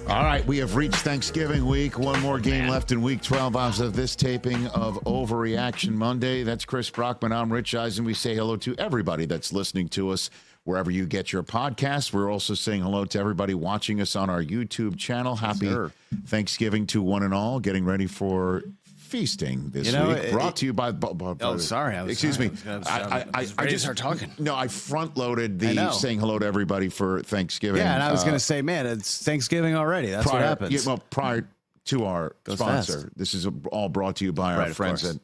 All right, we have reached Thanksgiving week. One more game left in week 12 as of this taping of Overreaction Monday. That's Chris Brockman. I'm Rich Eisen. We say hello to everybody that's listening to us wherever you get your podcasts. We're also saying hello to everybody watching us on our YouTube channel. Happy Thanksgiving to one and all. Getting ready for feasting this week. Brought to you by. Sorry. Excuse me. I just start talking. No, I front loaded the saying hello to everybody for Thanksgiving. Yeah, and I was going to say, man, it's Thanksgiving already. That's what happens. Yeah, well, prior to our sponsor, fast. this is all brought to you by our friends at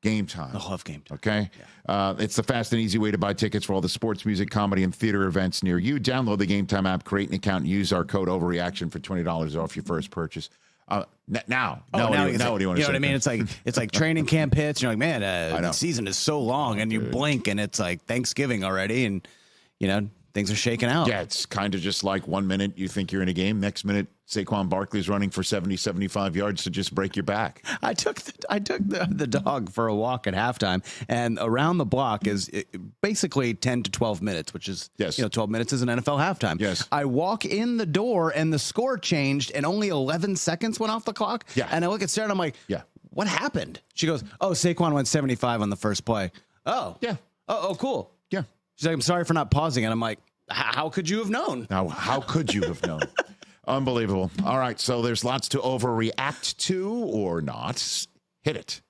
Game Time. I love Game Time. Okay? Yeah. It's the fast and easy way to buy tickets for all the sports, music, comedy, and theater events near you. Download the Game Time app, create an account, and use our code Overreaction for $20 off your first purchase. Now what do you want to say? You know what I mean? It's like training camp hits. You're like, man, the season is so long, and you blink, and it's like Thanksgiving already, and things are shaking out. Yeah, it's kind of just like 1 minute you think you're in a game, next minute Saquon Barkley's running for 70, 75 yards to just break your back. I took the dog for a walk at halftime, and around the block is basically 10 to 12 minutes, which is 12 minutes is an NFL halftime. Yes. I walk in the door, and the score changed, and only 11 seconds went off the clock. Yeah. And I look at Sarah, and I'm like, what happened? She goes, Saquon went 75 on the first play. Oh. Yeah. Oh, cool. Yeah. She's like, I'm sorry for not pausing. And I'm like, how could you have known? Now, how could you have known? Unbelievable. All right, so there's lots to overreact to or not. Hit it.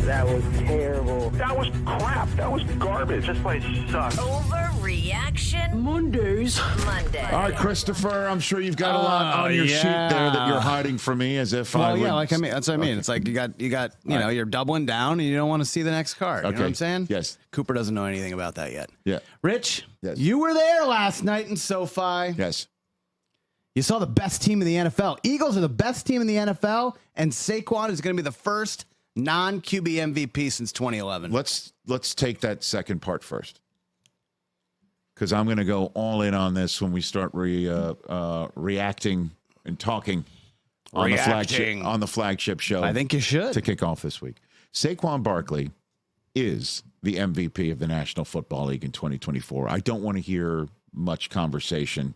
That was terrible. That was crap. That was garbage. This place sucks. Overreaction Mondays. All right, Christopher, I'm sure you've got a lot on your sheet there that you're hiding from me as if I would. That's what I mean. It's like you got you're doubling down and you don't want to see the next card. You know what I'm saying? Yes. Cooper doesn't know anything about that yet. Yeah. Rich, yes. You were there last night in SoFi. Yes. You saw the best team in the NFL. Eagles are the best team in the NFL, and Saquon is going to be the first non-QB MVP since 2011. Let's take that second part first, because I'm going to go all in on this when we start reacting and talking on the flagship show. I think you should to kick off this week. Saquon Barkley is the MVP of the National Football League in 2024. I don't want to hear much conversation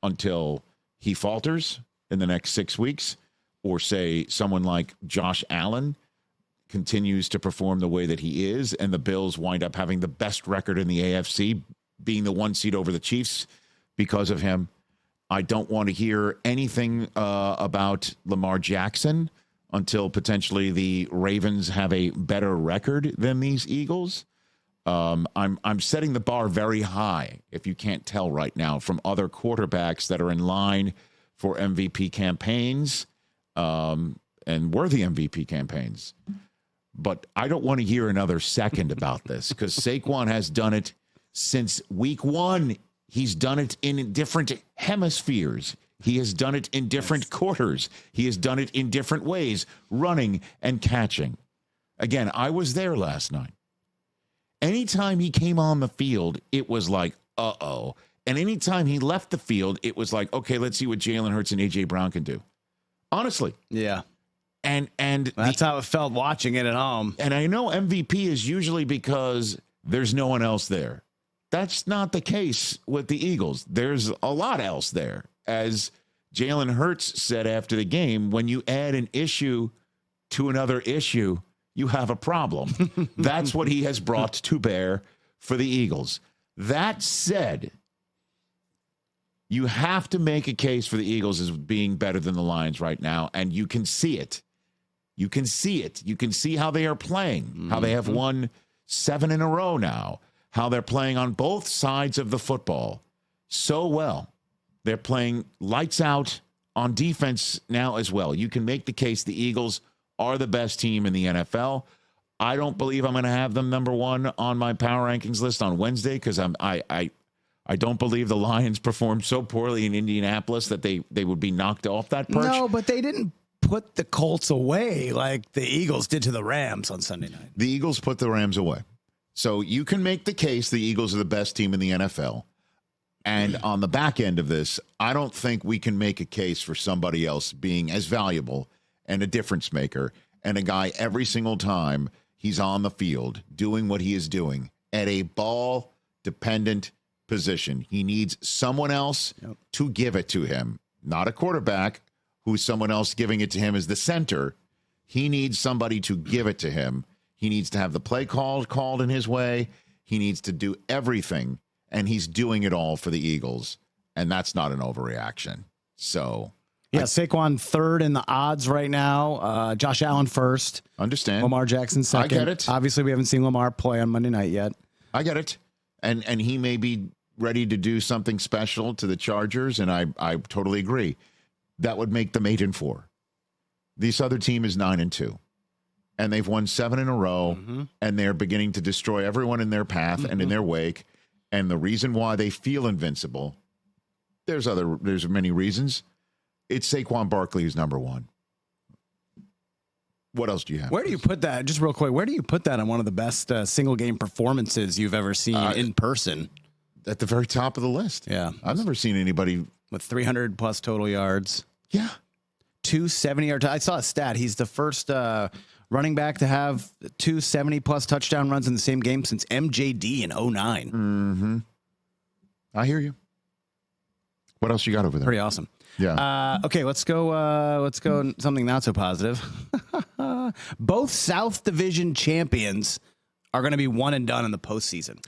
until he falters in the next 6 weeks, or say someone like Josh Allen continues to perform the way that he is, and the Bills wind up having the best record in the AFC, being the 1 seed over the Chiefs because of him. I don't want to hear anything about Lamar Jackson until potentially the Ravens have a better record than these Eagles. I'm setting the bar very high, if you can't tell right now, from other quarterbacks that are in line for MVP campaigns and worthy MVP campaigns. But I don't want to hear another second about this, because Saquon has done it since week 1. He's done it in different hemispheres. He has done it in different quarters. He has done it in different ways, running and catching. Again, I was there last night. Anytime he came on the field, it was like, uh-oh. And anytime he left the field, it was like, okay, let's see what Jalen Hurts and A.J. Brown can do. Honestly. Yeah. And that's how it felt watching it at home. And I know MVP is usually because there's no one else there. That's not the case with the Eagles. There's a lot else there. As Jalen Hurts said after the game, when you add an issue to another issue, you have a problem. That's what he has brought to bear for the Eagles. That said, you have to make a case for the Eagles as being better than the Lions right now, and you can see it. You can see it. You can see how they are playing, how they have won 7 in a row now, how they're playing on both sides of the football so well. They're playing lights out on defense now as well. You can make the case the Eagles are the best team in the NFL. I don't believe I'm going to have them number 1 on my power rankings list on Wednesday, because I don't believe the Lions performed so poorly in Indianapolis that they would be knocked off that perch. No, but they didn't put the Colts away like the Eagles did to the Rams on Sunday night. The Eagles put the Rams away. So you can make the case the Eagles are the best team in the NFL. And on the back end of this, I don't think we can make a case for somebody else being as valuable and a difference maker, and a guy every single time he's on the field doing what he is doing at a ball-dependent position. He needs someone else to give it to him. not a quarterback who's someone else giving it to him as the center. He needs somebody to give it to him. He needs to have the play called in his way. He needs to do everything, and he's doing it all for the Eagles, and that's not an overreaction. So, yeah, Saquon third in the odds right now. Josh Allen first. Understand. Lamar Jackson second. I get it. Obviously, we haven't seen Lamar play on Monday night yet. I get it. And he may be ready to do something special to the Chargers, and I totally agree. That would make them 8-4. This other team is 9-2. And they've won 7 in a row, and they're beginning to destroy everyone in their path and in their wake. And the reason why they feel invincible, there's many reasons. It's Saquon Barkley who's number one. What else do you have? Where do you put that? Just real quick, where do you put that on one of the best single game performances you've ever seen in person? At the very top of the list. Yeah. I've never seen anybody with 300 plus total yards. Yeah. 270 yards. I saw a stat. He's the first running back to have 270 plus touchdown runs in the same game since MJD in 2009. Mm-hmm. I hear you. What else you got over there? Pretty awesome. Yeah. Okay, let's go something not so positive. Both South Division champions are going to be one and done in the postseason.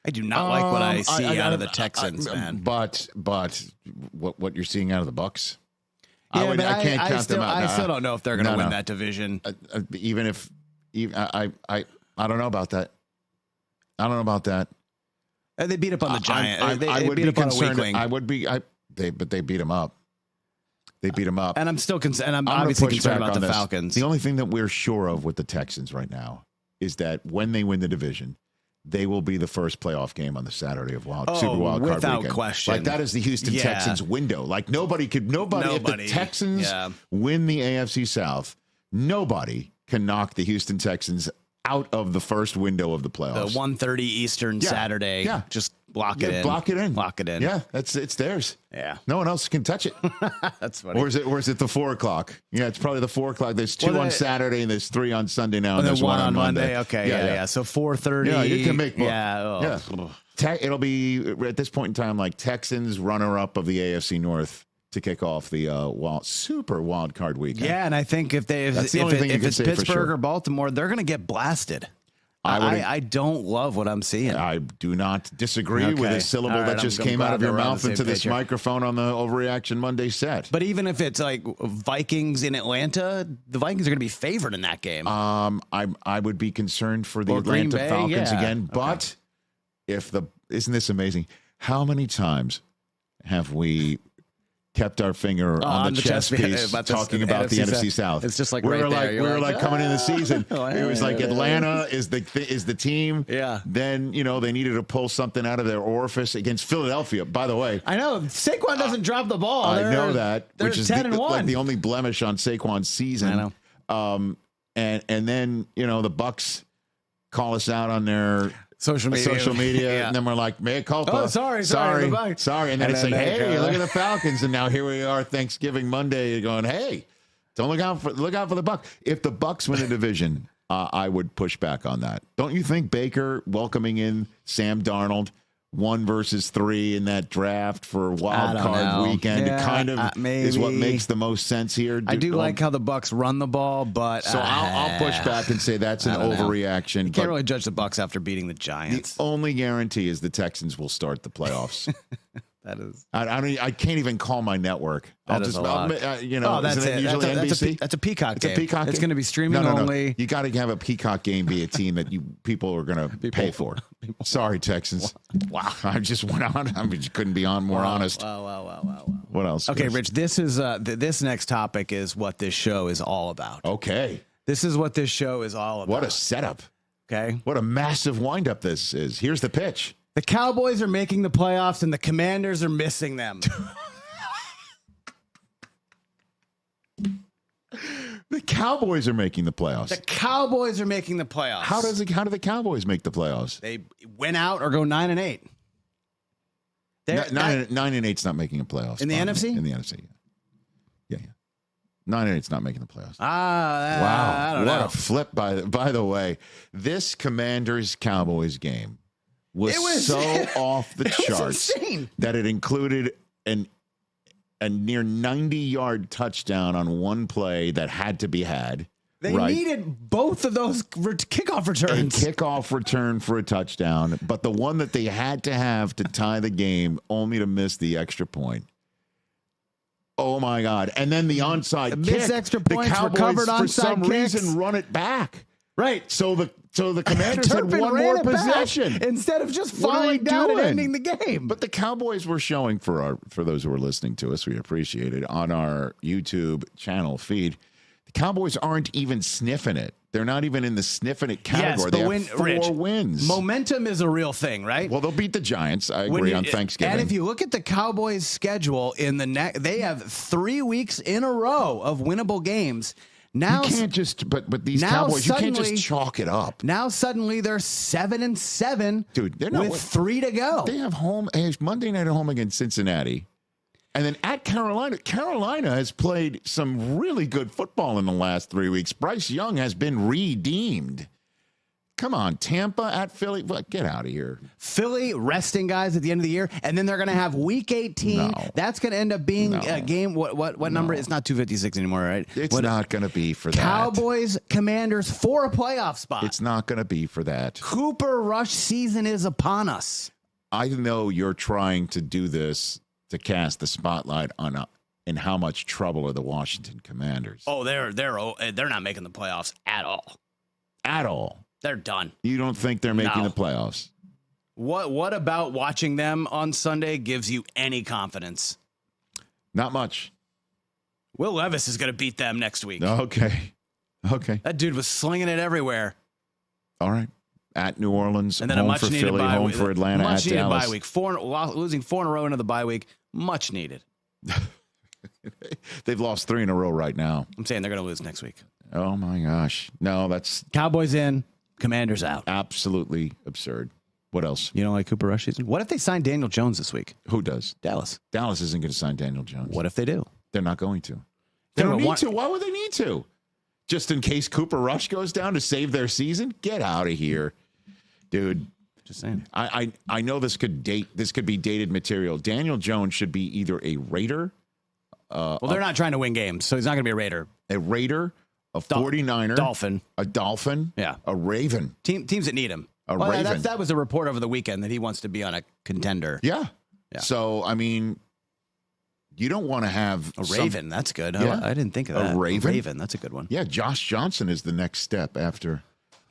I do not like what I see out of the Texans, man. But what you're seeing out of the Bucks? Yeah, I can't count them out. I still don't know if they're going to win that division. Even I don't know about that. I don't know about that. They beat up on the Giants. I would beat be up on a concerned. weakling. I would be. But they beat them up. They beat them up. And I'm still concerned. I'm obviously concerned about the Falcons. The only thing that we're sure of with the Texans right now is that when they win the division, they will be the first playoff game on the Saturday of Super Wild Card without weekend. question. Like that is the Houston Texans window. Like nobody. If the Texans win the AFC South, nobody can knock the Houston Texans out of the first window of the playoffs. The 1:30 Eastern Saturday. Yeah. Just block it in. Block it in. Lock it in. Yeah, it's theirs. Yeah. No one else can touch it. That's funny. Or is it the 4 o'clock? Yeah, it's probably the 4 o'clock. There's 2 on Saturday and there's 3 on Sunday now. And there's one on Monday. Okay. Yeah. So 4:30. Yeah, you can make both. Yeah. It'll be at this point in time like Texans runner up of the AFC North to kick off the super wild card weekend. Yeah, and I think if it's Pittsburgh or Baltimore, they're going to get blasted. I don't love what I'm seeing. I do not disagree with a syllable that just came out of your mouth into this microphone on the Overreaction Monday set. But even if it's like Vikings in Atlanta, the Vikings are going to be favored in that game. I would be concerned for the Atlanta Falcons again. But isn't this amazing? How many times have we kept our finger on the chess piece talking about the NFC South? It's just like we were like coming in the season. It was like Atlanta is the team. Yeah. Then they needed to pull something out of their orifice against Philadelphia. By the way, I know Saquon doesn't drop the ball. I know that, which is 10-1. like the only blemish on Saquon's season. I know. And then the Bucks call us out on their social media, and then we're like, mea culpa. Oh, sorry. And then it's like, hey, look at the Falcons, and now here we are, Thanksgiving Monday, going, hey, don't look out for the Bucks. If the Bucks win a division, I would push back on that. Don't you think Baker welcoming in Sam Darnold 1 versus 3 in that draft for wild card weekend is what makes the most sense here? I do like how the Bucks run the ball, but so I'll push back and say that's an overreaction. You can't really judge the Bucks after beating the Giants. The only guarantee is the Texans will start the playoffs. That is. I can't even call my network. That's a lot. That's it. Usually NBC. That's a Peacock game. It's a Peacock game. It's going to be streaming only. You got to have a Peacock game be a team that people are going to pay for. Sorry, Texans. Wow. I just went on. I just couldn't be more honest. Wow. What else? Okay, Chris? Rich. This is this next topic is what this show is all about. Okay. This is what this show is all about. What a setup. Okay. What a massive windup this is. Here's the pitch. The Cowboys are making the playoffs and the Commanders are missing them. The Cowboys are making the playoffs. The Cowboys are making the playoffs. How do the Cowboys make the playoffs? They win out or go 9-8. 9-8's not making a playoffs. In the NFC? In the NFC, yeah. 9-8's not making the playoffs. Wow. What a flip by the way. This Commanders-Cowboys game was so off the charts that it included a near 90-yard touchdown on one play that had to be had. They needed both of those kickoff returns. A kickoff return for a touchdown, but the one that they had to have to tie the game only to miss the extra point. Oh, my God. And then the onside kick. Missed extra points, the Cowboys, recovered onside for some kicks. reason, run it back. Right. So the Commanders had one more possession instead of just falling down and ending the game. But the Cowboys were showing for those who are listening to us, we appreciate it, on our YouTube channel feed. The Cowboys aren't even sniffing it. They're not even in the sniffing it category. They have 4 wins. Momentum is a real thing, right? Well, they'll beat the Giants. I agree on Thanksgiving. And if you look at the Cowboys' schedule they have 3 weeks in a row of winnable games. Now you can't just, but these Cowboys, you can't just chalk it up. Now suddenly they're 7-7, dude. They're not with 3 to go. They have Monday night at home against Cincinnati, and then at Carolina. Carolina has played some really good football in the last 3 weeks. Bryce Young has been redeemed. Come on, Tampa at Philly. Get out of here. Philly resting guys at the end of the year, and then they're going to have Week 18. No. That's going to end up being a game. What number? It's not 256 anymore, right? It's not going to be for that. Cowboys, Commanders for a playoff spot. It's not going to be for that. Cooper Rush season is upon us. I know you're trying to do this to cast the spotlight on in how much trouble are the Washington Commanders. Oh, they're not making the playoffs at all. At all. They're done. You don't think they're making the playoffs? What about watching them on Sunday gives you any confidence? Not much. Will Levis is going to beat them next week. Okay. That dude was slinging it everywhere. All right. At New Orleans, and then home a much for needed Philly, bye home week. for Atlanta, much at needed Dallas. Bye week. Losing 4 in a row into the bye week. Much needed. They've lost 3 in a row right now. I'm saying they're going to lose next week. Oh, my gosh. No, that's... Cowboys in, Commanders out. Absolutely absurd. What else? You don't like Cooper Rush season? What if they sign Daniel Jones this week? Who does? Dallas. Dallas isn't going to sign Daniel Jones. What if they do? They're not going to. They don't need to. Why would they need to? Just in case Cooper Rush goes down to save their season? Get out of here. Dude. Just saying. I know this could be dated material. Daniel Jones should be either a Raider. Well, they're not trying to win games, so he's not going to be a Raider. A Raider, a 49er. Dolphin. A Dolphin. Yeah. A Raven. Teams that need him. Raven. That was a report over the weekend that he wants to be on a contender. Yeah. So, I mean, you don't want to have a Raven. That's good. Yeah. I didn't think of that. A Raven. Raven. That's a good one. Yeah. Josh Johnson is the next step after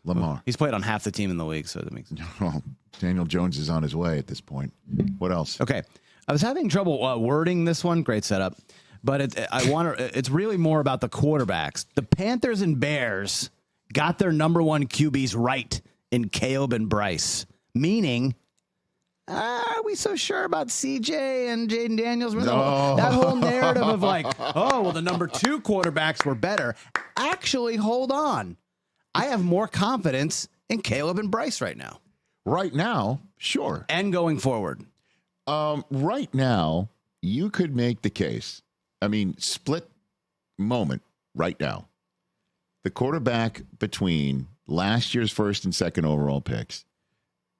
Lamar. Well, he's played on half the team in the league, so that makes sense. Well, Daniel Jones is on his way at this point. What else? Okay. I was having trouble wording this one. Great setup. But it's really more about the quarterbacks. The Panthers and Bears got their number 1 QBs right in Caleb and Bryce. Meaning, are we so sure about CJ and Jaden Daniels? No. That whole narrative of the number 2 quarterbacks were better. Actually, hold on. I have more confidence in Caleb and Bryce right now. Right now, sure. And going forward. Right now, you could make the case. I mean, split moment right now. The quarterback between last year's 1st and 2nd overall picks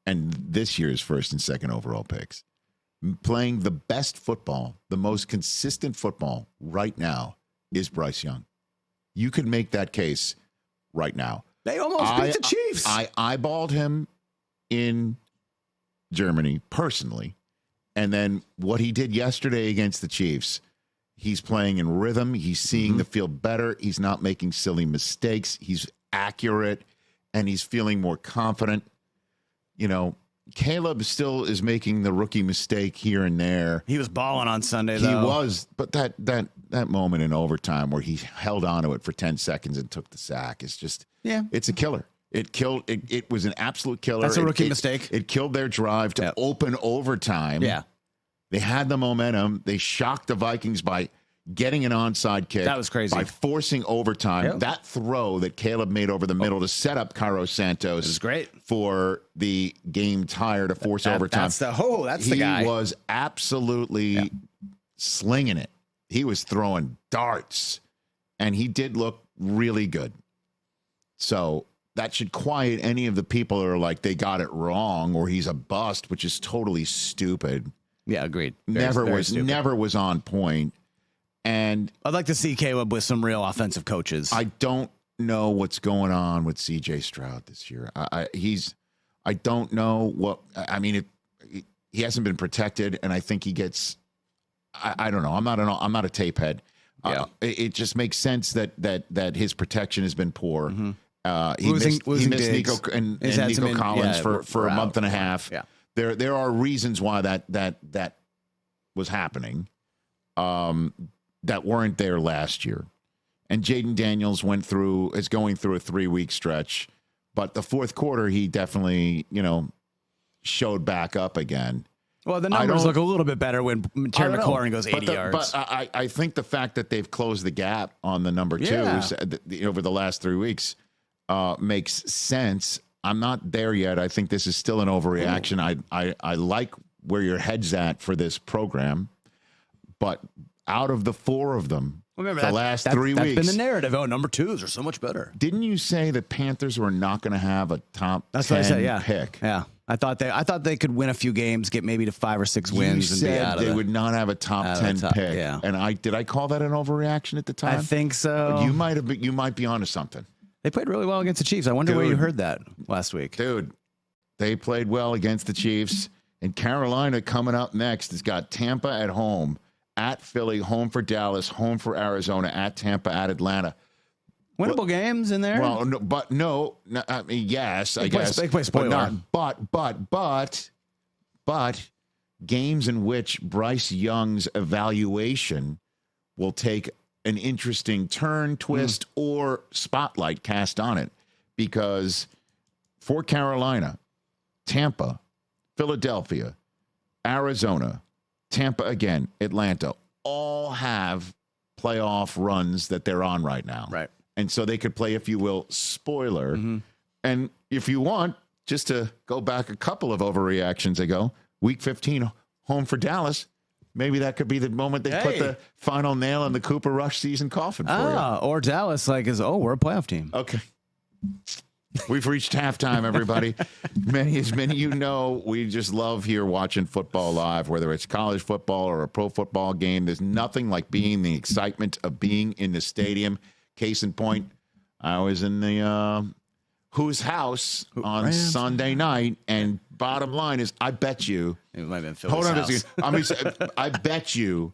and this year's 1st and 2nd overall picks, playing the best football, the most consistent football right now is Bryce Young. You could make that case right now. They almost beat the Chiefs. I eyeballed him in Germany personally. And then what he did yesterday against the Chiefs, he's playing in rhythm. He's seeing the field better. He's not making silly mistakes. He's accurate, and he's feeling more confident. You know, Caleb still is making the rookie mistake here and there. He was balling on Sunday, though. He was, but that moment in overtime where he held on to it for 10 seconds and took the sack is just, it's a killer. It was an absolute killer. That's a rookie mistake. It killed their drive to open overtime. Yeah. They had the momentum. They shocked the Vikings by getting an onside kick. That was crazy. By forcing overtime. Yep. That throw that Caleb made over the middle to set up Cairo Santos. It was great. For the game tire to force overtime. That's the guy. He was absolutely slinging it. He was throwing darts. And he did look really good. So that should quiet any of the people who are like, they got it wrong or he's a bust, which is totally stupid. Yeah, agreed. Never Very was on point. And I'd like to see Caleb with some real offensive coaches. I don't know what's going on with CJ Stroud this year. I don't know what, I mean, he hasn't been protected, and I think he gets, I don't know. I'm not a tape head. Yeah. It just makes sense that his protection has been poor. Mm-hmm. He missed Diggs. Nico and Nico Collins for a month and a half. Yeah. There are reasons why that was happening that weren't there last year. And Jaden Daniels is going through a 3-week stretch, but the fourth quarter he definitely, showed back up again. Well, the numbers look a little bit better when Terry McLaurin goes 80 yards. But I think the fact that they've closed the gap on the number twos over the last 3 weeks makes sense. I'm not there yet. I think this is still an overreaction. I like where your head's at for this program, but out of the 4 of them, last 3 weeks, that's been the narrative. Oh, number 2s are so much better. Didn't you say the Panthers were not going to have a top 10 what I said, pick? Yeah. I thought they could win a few games, get maybe to 5 or 6 wins, and be out of they would not have a top 10 pick. Yeah. And did I call that an overreaction at the time? I think so. You might be onto something. They played really well against the Chiefs. I wonder where you heard that last week. Dude, they played well against the Chiefs. And Carolina coming up next has got Tampa at home, at Philly, home for Dallas, home for Arizona, at Tampa, at Atlanta. Winnable games in there? Well, no, I mean, yes, I guess. They play spoiler. But games in which Bryce Young's evaluation will take an interesting turn, twist, or spotlight cast on it. Because for Carolina, Tampa, Philadelphia, Arizona, Tampa again, Atlanta, all have playoff runs that they're on right now. Right. And so they could play, if you will, spoiler. Mm-hmm. And if you want, just to go back a couple of overreactions ago, week 15, home for Dallas, maybe that could be the moment they put the final nail in the Cooper Rush season coffin for you. Or Dallas we're a playoff team. Okay. We've reached halftime, everybody. As many of you know, we just love here watching football live, whether it's college football or a pro football game. There's nothing like being the excitement of being in the stadium. Case in point, I was in the Whose House on Sunday night, and bottom line is, I bet you. It might have been Philly's house. I bet you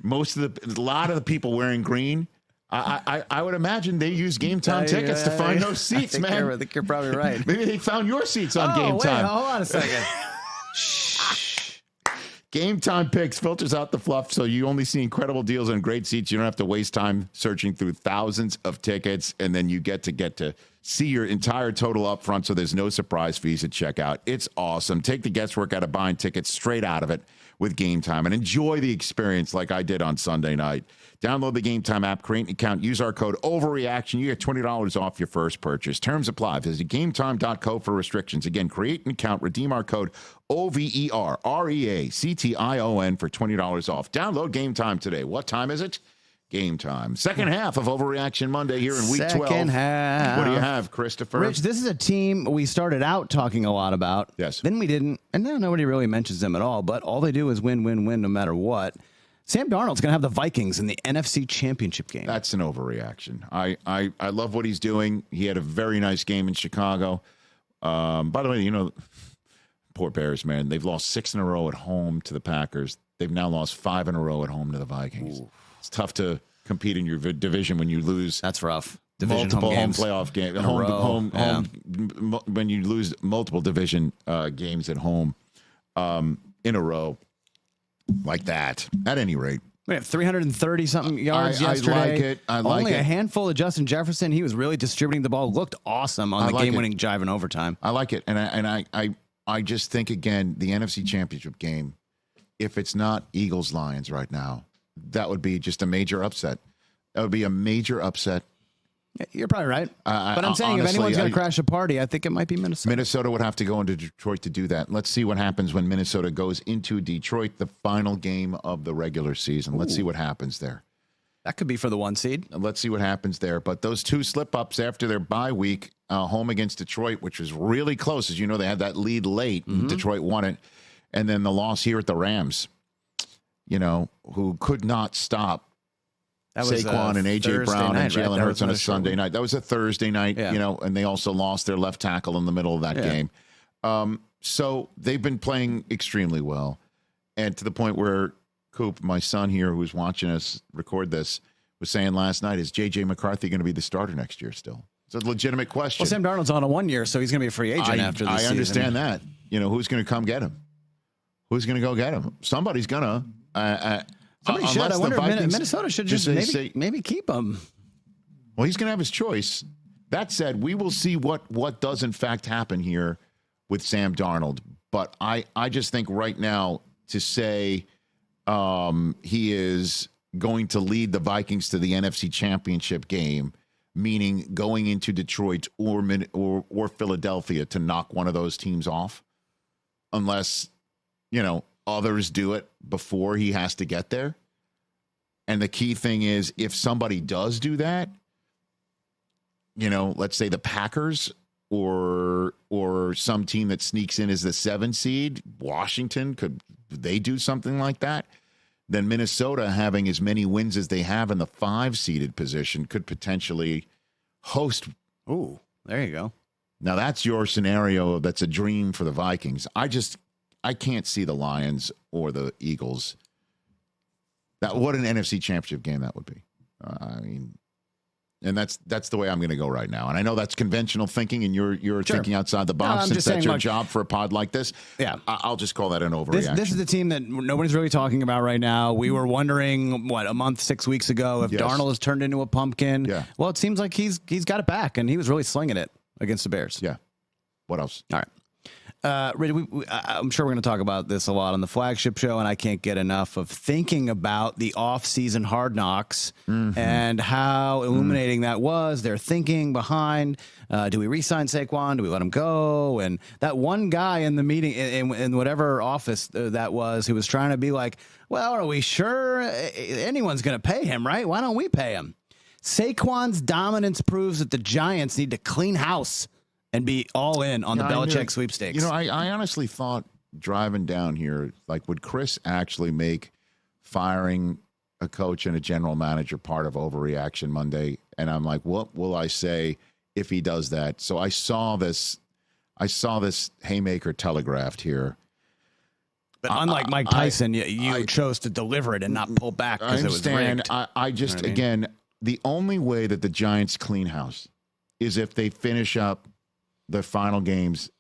a lot of the people wearing green. I would imagine they use Game Time tickets to find those seats, man. I think you're probably right. Maybe they found your seats on Game Time. Hold on a second. Game Time Picks filters out the fluff, so you only see incredible deals on great seats. You don't have to waste time searching through thousands of tickets, and then you get to see your entire total up front, so there's no surprise fees at checkout. It's awesome. Take the guesswork out of buying tickets straight out of it with Game Time and enjoy the experience like I did on Sunday night. Download the Game Time app, create an account, use our code OVERREACTION. You get $20 off your first purchase. Terms apply. Visit GameTime.co for restrictions. Again, create an account, redeem our code OVERREACTION for $20 off. Download Game Time today. What time is it? Game Time. Second half of Overreaction Monday here in week 12. Second half. What do you have, Christopher? Rich, this is a team we started out talking a lot about. Yes. Then we didn't, and now nobody really mentions them at all, but all they do is win, win, win no matter what. Sam Darnold's going to have the Vikings in the NFC Championship game. That's an overreaction. I love what he's doing. He had a very nice game in Chicago. By the way, poor Bears, man. They've lost 6 in a row at home to the Packers. They've now lost 5 in a row at home to the Vikings. Ooh. It's tough to compete in your division when you lose. That's rough. Division multiple home playoff games. When you lose multiple division games at home in a row. Like that. At any rate. We have 330-something yards yesterday. I like it. Only a handful of Justin Jefferson. He was really distributing the ball. Looked awesome on the game-winning drive in overtime. I like it. And I just think, again, the NFC Championship game, if it's not Eagles-Lions right now, that would be just a major upset. That would be a major upset. You're probably right. But I'm saying, honestly, if anyone's going to crash a party, I think it might be Minnesota. Minnesota would have to go into Detroit to do that. Let's see what happens when Minnesota goes into Detroit, the final game of the regular season. Let's see what happens there. That could be for the 1 seed. Let's see what happens there. But those 2 slip-ups after their bye week home against Detroit, which was really close. As you know, they had that lead late, and Detroit won it. And then the loss here at the Rams, who could not stop Saquon and A.J. Brown and Jalen Hurts on a Sunday night. That was a Thursday night, and they also lost their left tackle in the middle of that game. So they've been playing extremely well. And to the point where Coop, my son here, who's watching us record this, was saying last night, is J.J. McCarthy going to be the starter next year still? It's a legitimate question. Well, Sam Darnold's on a 1 year, so he's going to be a free agent after this season. I understand that. Who's going to come get him? Who's going to go get him? Somebody's going to. Somebody should. I wonder if Minnesota should just maybe keep him. Well, he's going to have his choice. That said, we will see what does in fact happen here with Sam Darnold. But I just think right now to say he is going to lead the Vikings to the NFC Championship game, meaning going into Detroit or Philadelphia to knock one of those teams off, unless, others do it before he has to get there. And the key thing is, if somebody does do that, let's say the Packers or some team that sneaks in as the 7 seed, Washington, could they do something like that? Then Minnesota, having as many wins as they have in the 5-seeded position, could potentially host. Ooh, there you go. Now that's your scenario. That's a dream for the Vikings. I can't see the Lions or the Eagles. What an NFC Championship game that would be. And that's the way I'm going to go right now. And I know that's conventional thinking, and you're thinking outside the box. Since that's your job for a pod like this, I'll just call that an overreaction. This is the team that nobody's really talking about right now. We were wondering, a month, 6 weeks ago, if Darnold has turned into a pumpkin. Yeah. Well, it seems like he's got it back, and he was really slinging it against the Bears. Yeah. What else? All right. I'm sure we're going to talk about this a lot on the flagship show, and I can't get enough of thinking about the off-season Hard Knocks and how illuminating that was. Their thinking behind, do we re-sign Saquon? Do we let him go? And that one guy in the meeting, in whatever office that was, who was trying to be like, well, are we sure anyone's going to pay him, right? Why don't we pay him? Saquon's dominance proves that the Giants need to clean house and be all in on the Belichick sweepstakes. I honestly thought driving down here, would Chris actually make firing a coach and a general manager part of Overreaction Monday? And I'm like, what will I say if he does that? So I saw this haymaker telegraphed here. But unlike Mike Tyson, you chose to deliver it and not pull back because it was rigged. I just, again, the only way that the Giants clean house is if they finish up their final games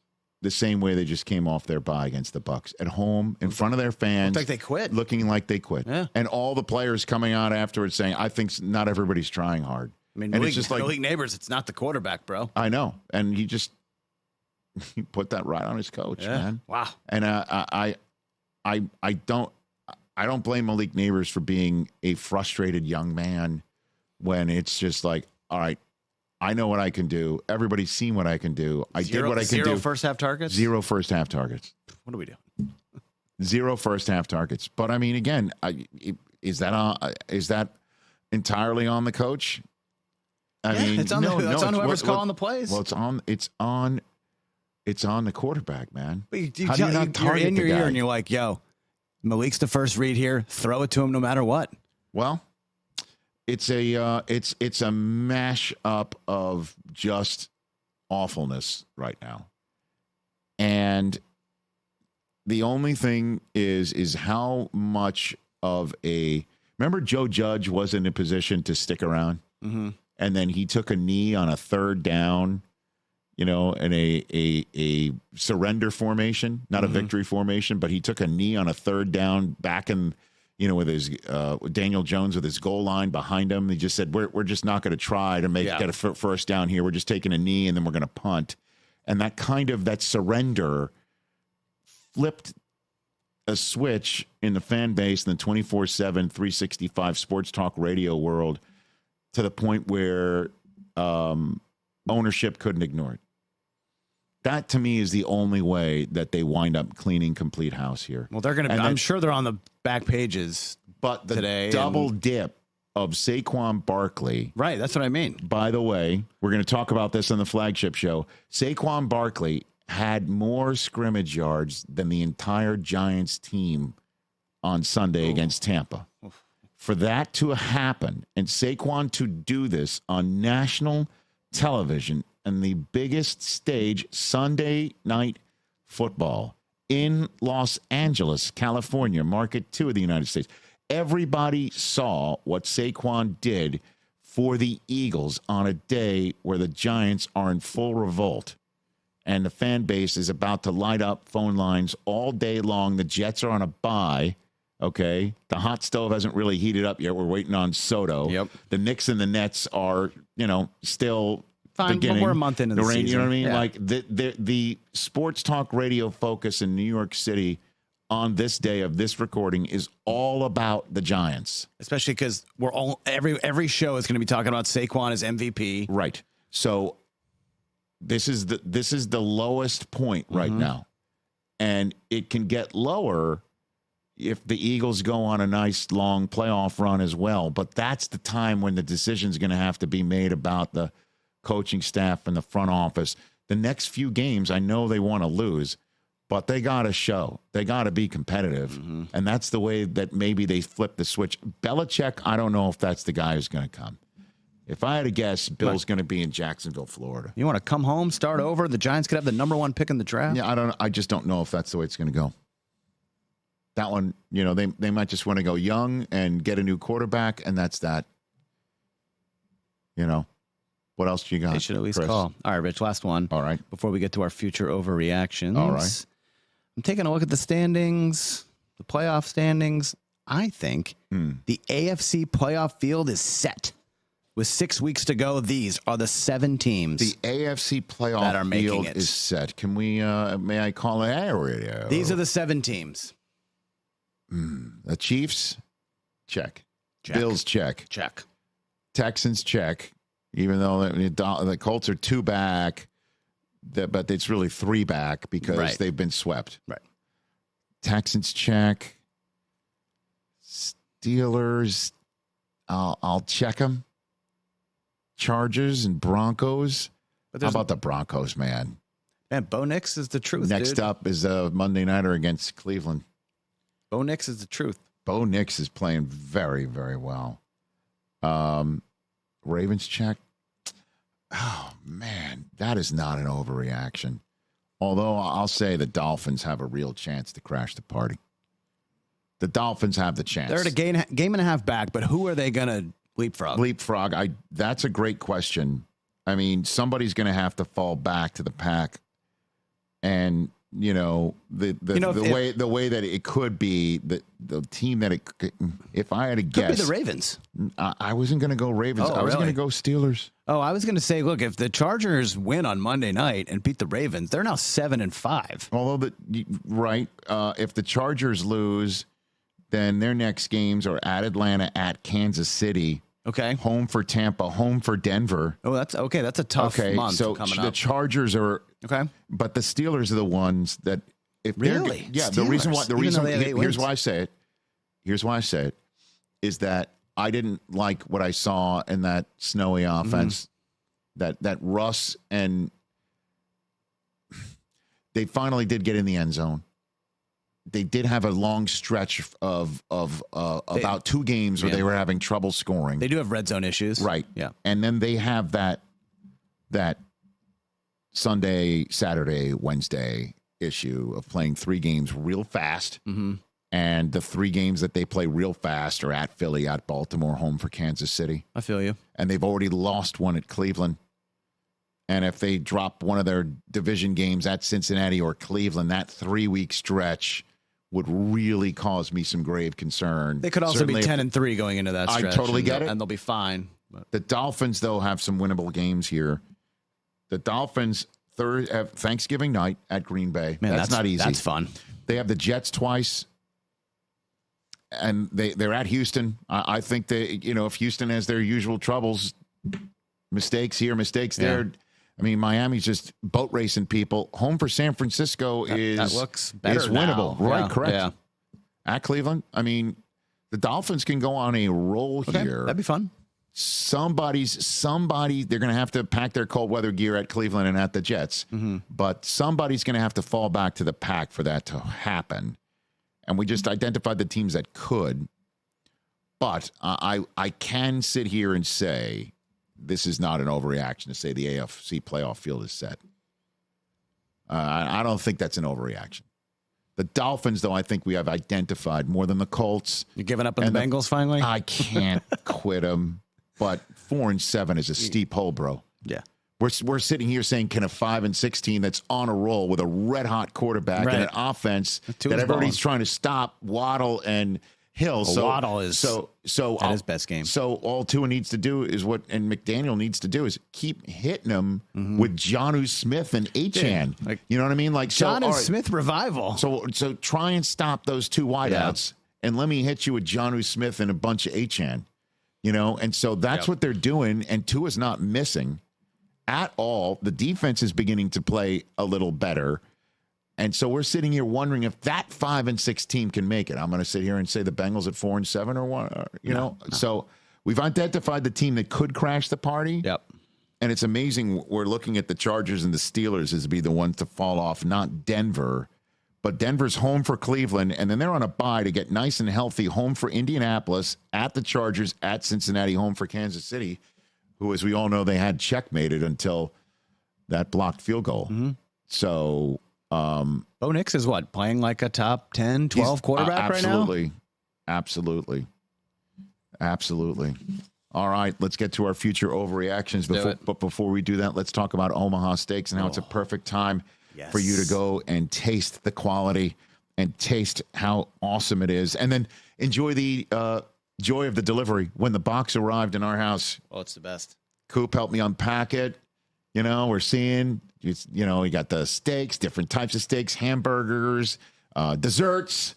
the same way they just came off their bye against the Bucs, at home in front of their fans. Looking like they quit. Yeah. And all the players coming out afterwards saying, I think not everybody's trying hard. I mean, it's just Malik Neighbors, it's not the quarterback, bro. I know. And he put that right on his coach, man. Wow. And I don't blame Malik Neighbors for being a frustrated young man when it's just like, all right, I know what I can do. Everybody's seen what I can do. I did what I can do. Zero first half targets? 0 first half targets. What do we do? 0 first half targets. But I mean, again, is that entirely on the coach? I mean, it's on whoever's calling the plays. Well, it's on the quarterback, man. But you're in your ear and you're like, yo, Malik's the first read here. Throw it to him no matter what. Well, it's a mash up of just awfulness right now. And the only thing is how much of remember Joe Judge was in a position to stick around, and then he took a knee on a 3rd down, in a surrender formation, not a victory formation, but he took a knee on a 3rd down back in, with his Daniel Jones with his goal line behind him. He just said, we're just not going to try to get a first down here. We're just taking a knee and then we're going to punt. And that surrender flipped a switch in the fan base in the 24/7, 365 sports talk radio world to the point where ownership couldn't ignore it. That, to me, is the only way that they wind up cleaning complete house here. Well, they're going to. I'm sure they're on the back pages. But the today double dip of Saquon Barkley. Right, that's what I mean. By the way, we're going to talk about this on the flagship show. Saquon Barkley had more scrimmage yards than the entire Giants team on Sunday against Tampa. For that to happen and Saquon to do this on national television and the biggest stage, Sunday Night Football in Los Angeles, California, market 2 of the United States. Everybody saw what Saquon did for the Eagles on a day where the Giants are in full revolt. And the fan base is about to light up phone lines all day long. The Jets are on a bye. Okay. The hot stove hasn't really heated up yet. We're waiting on Soto. Yep. The Knicks and the Nets are, still fine. beginning. We're a month into the season. You know what I mean? Yeah. Like the sports talk radio focus in New York City on this day of this recording is all about the Giants. Especially because every show is going to be talking about Saquon as MVP. Right. So this is the lowest point right now. And it can get lower if the Eagles go on a nice long playoff run as well. But that's the time when the decision is going to have to be made about the coaching staff and the front office. The next few games, I know they want to lose, but they got to show. They got to be competitive. And that's the way that maybe they flip the switch. Belichick, I don't know if that's the guy who's going to come. If I had to guess, Bill's going to be in Jacksonville, Florida. You want to come home, start over? The Giants could have the number 1 pick in the draft? Yeah, I just don't know if that's the way it's going to go. That one, they might just want to go young and get a new quarterback, and that's that. What else do you got? They should at least Chris? call. All right, Rich, last one. All right. Before we get to our future overreactions. All right. I'm taking a look at the standings, the playoff standings. I think the AFC playoff field is set. With 6 weeks to go, these are the 7 teams. The AFC playoff that are making field it. is set. Can we, may I call it area? These are the 7 teams. The Chiefs, check. Check. Bills, check. Check. Texans, check. Even though the Colts are 2 back, but it's really 3 back because they've been swept. Right. Texans, check. Steelers, I'll check them. Chargers and Broncos. How about the Broncos, man? Man, Bo Nix is the truth. Next dude. up is a Monday Nighter against Cleveland. Bo Nix is the truth. Bo Nix is playing very, very well. Ravens check. Oh, man, that is not an overreaction. Although I'll say the Dolphins have a real chance to crash the party. The Dolphins have the chance. They're at a game and a half back, but who are they going to leapfrog? That's a great question. I mean, somebody's going to have to fall back to the pack, and the way that it could be the team that if I had to guess, could be the Ravens. I wasn't going to go Ravens. Oh, I was really? going to go Steelers. Oh, I was going to say, look, if the Chargers win on Monday night and beat the Ravens, they're now 7-5. Although if the Chargers lose, then their next games are at Atlanta, at Kansas City. Okay. Home for Tampa, home for Denver. Oh, that's okay. That's a tough month so coming the up. Chargers are okay, but the Steelers are the ones that if really, yeah. Steelers, The reason here's here's why I say it. Here's why I say it is that I didn't like what I saw in that snowy offense. That Russ and they finally did get in the end zone. They did have a long stretch of about 2 games where they were having trouble scoring. They do have red zone issues. Right. Yeah. And then they have that Sunday, Saturday, Wednesday issue of playing 3 games real fast. Mm-hmm. And the 3 games that they play real fast are at Philly, at Baltimore, home for Kansas City. I feel you. And they've already lost one at Cleveland. And if they drop one of their division games at Cincinnati or Cleveland, that 3-week stretch would really cause me some grave concern. They could also Certainly be 10-3 going into that stretch. I totally get it. And they'll be fine. But. The Dolphins, though, have some winnable games here. The Dolphins have Thanksgiving night at Green Bay. Man, that's not easy. That's fun. They have the Jets twice, and they're at Houston. I think if Houston has their usual troubles, mistakes here, mistakes there. I mean, Miami's just boat racing people. Home for San Francisco that looks better is winnable. now. Right, yeah, correct. Yeah. At Cleveland, I mean, The Dolphins can go on a roll here. That'd be fun. Somebody, they're going to have to pack their cold weather gear at Cleveland and at the Jets. But somebody's going to have to fall back to the pack for that to happen. And we just identified the teams that could. But I can sit here and say this is not an overreaction to say the AFC playoff field is set. I don't think that's an overreaction. The Dolphins, though, I think we have identified more than the Colts. You're giving up on the Bengals finally? I can't quit them. But 4-7 is a steep hole, bro. Yeah. We're sitting here saying, can a 5-6 team that's on a roll with a red-hot quarterback and an offense that everybody's trying to stop, Waddle and Hill. So Waddle is at his best game. So all Tua needs to do is and McDaniel needs to do is keep hitting them with Jonnu Smith and Achane. You know what I mean? Like Jonnu Smith revival. So try and stop those two wideouts and let me hit you with Jonnu Smith and a bunch of Achane. You know, and so that's what they're doing, and Tua's not missing at all. The defense is beginning to play a little better. And so we're sitting here wondering if that 5-6 team can make it. I'm going to sit here and say the Bengals at 4-7 or what, you know. So we've identified the team that could crash the party. Yep. And it's amazing. We're looking at the Chargers and the Steelers as be the ones to fall off, not Denver. But Denver's home for Cleveland, and then they're on a bye to get nice and healthy. Home for Indianapolis, at the Chargers, at Cincinnati, home for Kansas City, who, as we all know, they had checkmated until that blocked field goal. So Bo Nix is what? Playing like a top 10, 12 quarterback right now? Absolutely. All right, let's get to our future overreactions. But before we do that, let's talk about Omaha Steaks and how it's a perfect time for you to go and taste the quality and taste how awesome it is. And then enjoy the joy of the delivery. When the box arrived in our house, Oh, it's the best. Coop helped me unpack it. You know, we're seeing, you know, we got the steaks, different types of steaks, hamburgers, desserts.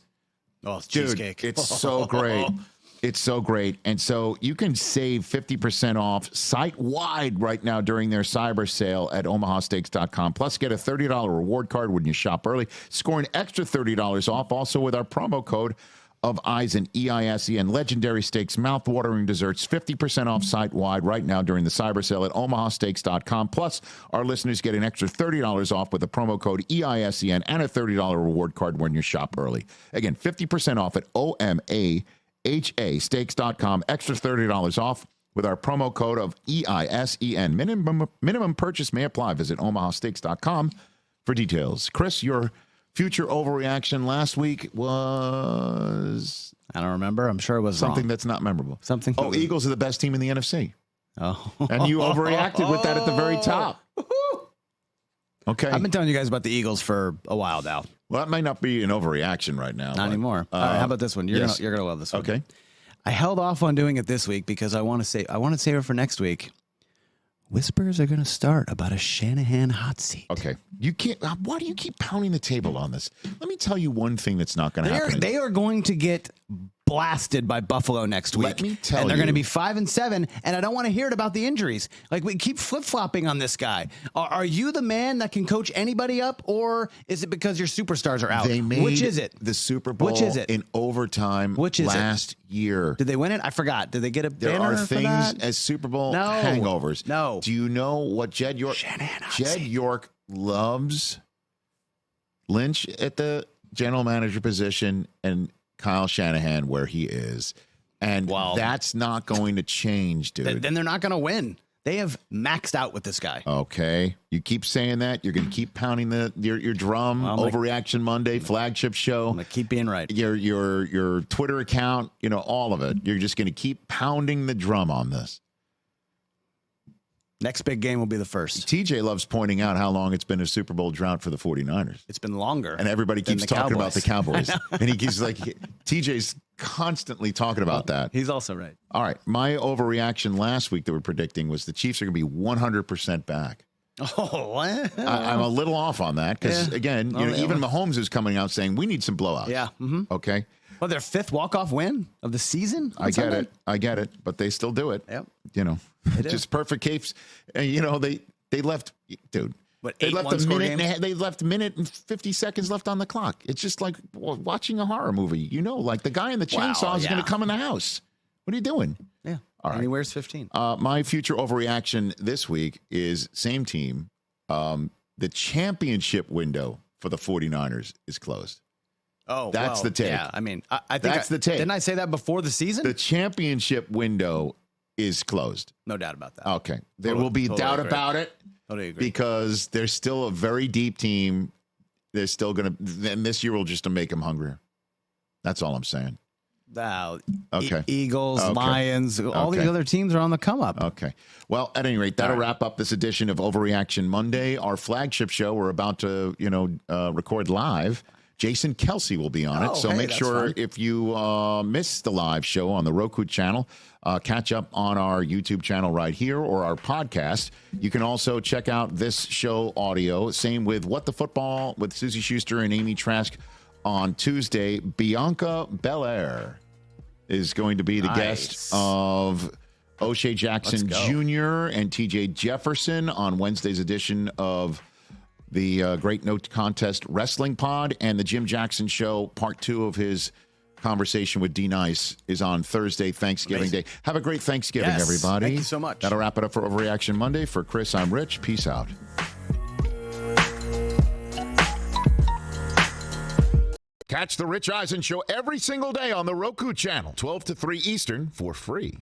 Oh, it's Dude, cheesecake. it's so great. It's so great. And so you can save 50% off site-wide right now during their cyber sale at omahasteaks.com. Plus, get a $30 reward card when you shop early. Score an extra $30 off also with our promo code of Eisen, E-I-S-E-N. Legendary Steaks, mouth-watering desserts, 50% off site-wide right now during the cyber sale at omahasteaks.com. Plus, our listeners get an extra $30 off with the promo code E-I-S-E-N and a $30 reward card when you shop early. Again, 50% off at omahasteaks.com. Extra $30 off with our promo code of EISEN. Minimum purchase may apply. Visit omahasteaks.com for details. Chris, your future overreaction last week was... I don't remember. I'm sure it was something wrong. That's not memorable. Something. Oh, Eagles are the best team in the NFC. Oh. And you overreacted with that at the very top. Okay. I've been telling you guys about the Eagles for a while now. Well, that might not be an overreaction right now. Not anymore. All right, how about this one? You're gonna love this one. Okay. I held off on doing it this week because I want to save it for next week. Whispers are going to start about a Shanahan hot seat. Okay. You can't. Why do you keep pounding the table on this? Let me tell you one thing that's not going to happen. They are going to get blasted by Buffalo next week. Let me tell you. And they're going to be 5-7, and I don't want to hear it about the injuries. Like, we keep flip-flopping on this guy. Are you the man that can coach anybody up, or is it because your superstars are out? Which is it? The Super Bowl Which is it? In overtime last year. Did they win it? I forgot. Did they get a There banner are for things that? as Super Bowl hangovers. No. Do you know what Jed York loves? Lynch at the general manager position and Kyle Shanahan where he is. And that's not going to change, dude. Then they're not going to win. They have maxed out with this guy. Okay. You keep saying that. You're going to keep pounding your drum. Overreaction Monday, flagship show. I'm going to keep being right. Your Twitter account, you know, all of it. You're just going to keep pounding the drum on this. Next big game will be the first. TJ loves pointing out how long it's been a Super Bowl drought for the 49ers. It's been longer. And everybody keeps talking about the Cowboys. And he keeps like, TJ's constantly talking about that. He's also right. All right. My overreaction last week that we're predicting was the Chiefs are going to be 100% back. Oh, what? I'm a little off on that because, again, even Mahomes is coming out saying we need some blowouts. Yeah. Mm-hmm. Okay. Well, their fifth walk-off win of the season? I get it. But they still do it. Yep. You know, just perfect case. And, you know, they left, dude, What, They 8 left one-score games? they left a minute and 50 seconds left on the clock. It's just like watching a horror movie. You know, like the guy in the chainsaw is going to come in the house. What are you doing? Yeah. All right. And he wears 15. My future overreaction this week is same team. The championship window for the 49ers is closed. Oh, that's the take. Yeah, I mean, I think That's the take. Didn't I say that before the season? The championship window is closed. No doubt about that. Okay. There will be doubt about it. Totally agree. Because there's still a very deep team. They're still going to, and this year will just to make them hungrier. That's all I'm saying. Okay. Eagles, Okay. Lions, all these Okay. other teams are on the come up. Okay. Well, at any rate, that'll wrap up this edition of Overreaction Monday, our flagship show. We're about to, record live. Jason Kelsey will be on it. So make that's sure fun. if you missed the live show on the Roku channel, catch up on our YouTube channel right here or our podcast. You can also check out this show audio. Same with What the Football with Susie Schuster and Amy Trask on Tuesday. Bianca Belair is going to be the guest of O'Shea Jackson Jr. and TJ Jefferson on Wednesday's edition of the Great No Contest Wrestling Pod, and the Jim Jackson Show, part 2 of his conversation with D Nice is on Thursday, Thanksgiving Day. Have a great Thanksgiving, everybody. Thank you so much. That'll wrap it up for Overreaction Monday. For Chris, I'm Rich. Peace out. Catch the Rich Eisen Show every single day on the Roku channel, 12 to 3 Eastern, for free.